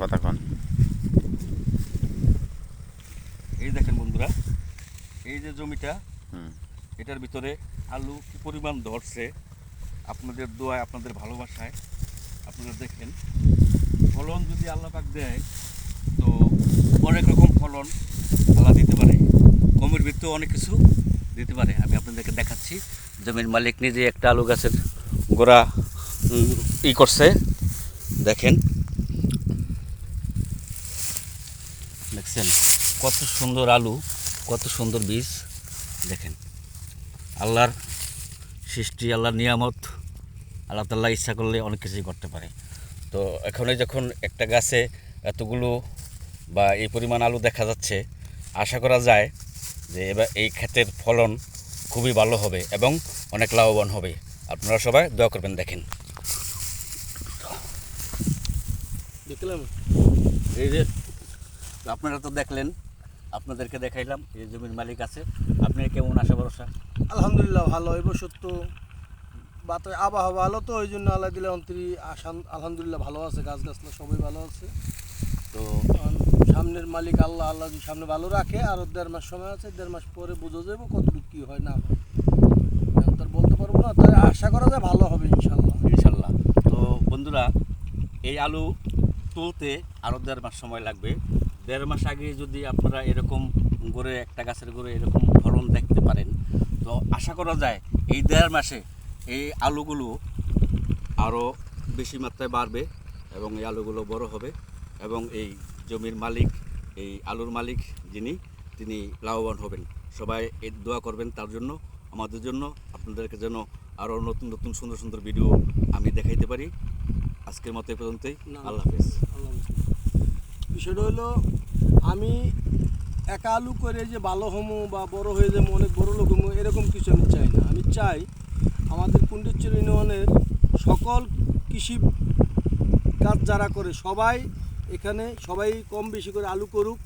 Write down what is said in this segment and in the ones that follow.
কথা কন। এই দেখেন বন্ধুরা, এই যে জমিটা, হুম। এটার ভিতরে আলু কি পরিমাণ ধরছে, আপনাদের দোয়ায় আপনাদের ভালোবাসায় আপনারা দেখেন। ফলন যদি আল্লাহ পাক দেয় তো অনেক রকম ফলন আল্লাহ দিতে পারে, কমের ভিতরেও অনেক কিছু দিতে পারে। আমি আপনাদেরকে দেখাচ্ছি। জমির মালিক নিজে একটা আলু গাছের গোড়া করছে, দেখেন, দেখছেন কত সুন্দর আলু, কত সুন্দর বীজ। দেখেন আল্লাহর সৃষ্টি, আল্লাহর নিয়ামত, আল্লাহ তাআলা ইচ্ছা করলে অনেক কিছুই করতে পারে। তো এখনই যখন একটা গাছে এতগুলো বা এই পরিমাণ আলু দেখা যাচ্ছে, আশা করা যায় যে এবার এই ক্ষেতের ফলন খুবই ভালো হবে এবং অনেক লাভবান হবে। আপনারা সবাই দোয়া করবেন। দেখেন দেখলাম, এই যে আপনারা তো দেখলেন, আপনাদেরকে দেখাইলাম। এই জমির মালিক আছে, আপনি কেমন আশা ভরসা? আলহামদুলিল্লাহ ভালো। এবছর তো বাতাস আবহাওয়া ভালো, তো ওই জন্য আল্লাহ দিলে অন্তরি আলহামদুলিল্লাহ ভালো আছে, গাছ গাছলা সবাই ভালো আছে। তো সামনের মালিক আল্লাহ, আল্লাহ যদি সামনে ভালো রাখে, আর 1.5 মাস সময় আছে, 1.5 মাস পরে বোঝা যাবে কতটুকু কী হয় না হয়। এখন তো আর বলতে পারবো না, তাই আশা করা যায় ভালো হবে ইনশাল্লাহ। ইনশাল্লাহ। তো বন্ধুরা, এই আলু তুলতে আরও 1.5 মাস সময় লাগবে। 1.5 মাস আগে যদি আপনারা এরকম গড়ে একটা গাছের গড়ে এরকম ফলন দেখতে পারেন, তো আশা করা যায় এই 1.5 মাসে এই আলুগুলো আরও বেশি মাত্রায় বাড়বে এবং এই আলুগুলো বড় হবে এবং এই জমির মালিক, এই আলুর মালিক যিনি, তিনি লাভবান হবেন। সবাই এই দোয়া করবেন তার জন্য, আমাদের জন্য, আপনাদেরকে যেন আরও নতুন নতুন সুন্দর সুন্দর ভিডিও আমি দেখাইতে পারি। আজকের মতো এই পর্যন্তই। আল্লাহ হাফেজ। আল্লাহ হাফেজ। বিষয়টা হলো, আমি একা আলু করে যে ভালো হমো বা বড় হয়ে যাবো, অনেক বড় লোক হমো, এরকম কিছু আমি চাই না। আমি চাই আমাদের কুন্ডিচর ইউনিয়নের সকল কৃষি কাজ যারা করে সবাই এখানে, সবাই কম বেশি করে আলু করুক।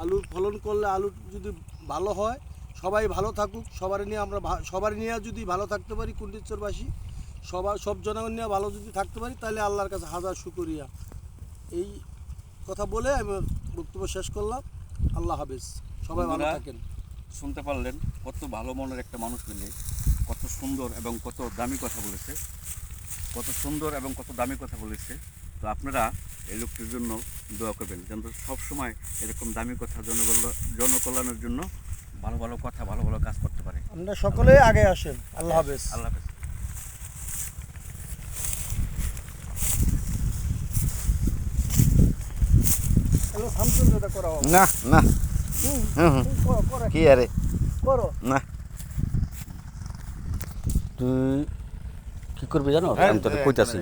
আলুর ফলন করলে, আলু যদি ভালো হয়, সবাই ভালো থাকুক। সবারই নিয়ে আমরা সবার নিয়ে যদি ভালো থাকতে পারি, কুন্ডিচরবাসী সব জনগণ নিয়ে ভালো যদি থাকতে পারি, তাহলে আল্লাহর কাছে হাজার শুকরিয়া। এই কথা বলে আমি বক্তব্য শেষ করলাম। আল্লাহ হাফেজ, সবাই ভালো থাকেন। শুনতে পারলেন কত ভালো মনের একটা মানুষ মিলে কত সুন্দর এবং কত দামি কথা বলেছে, কত সুন্দর এবং কত দামি কথা বলেছে। তো আপনারা এই লোকটির জন্য দোয়া করবেন, যেন সবসময় এরকম দামি কথা জনকল্যাণের জন্য ভালো ভালো কথা, ভালো ভালো কাজ করতে পারে। আমরা সকলেই আগে আসেন। আল্লাহ হাফেজ। আল্লাহ হাফেজ। না না, কি আরে করো না, তুই কি করবি জানো? আমি তোকে কইতাছি।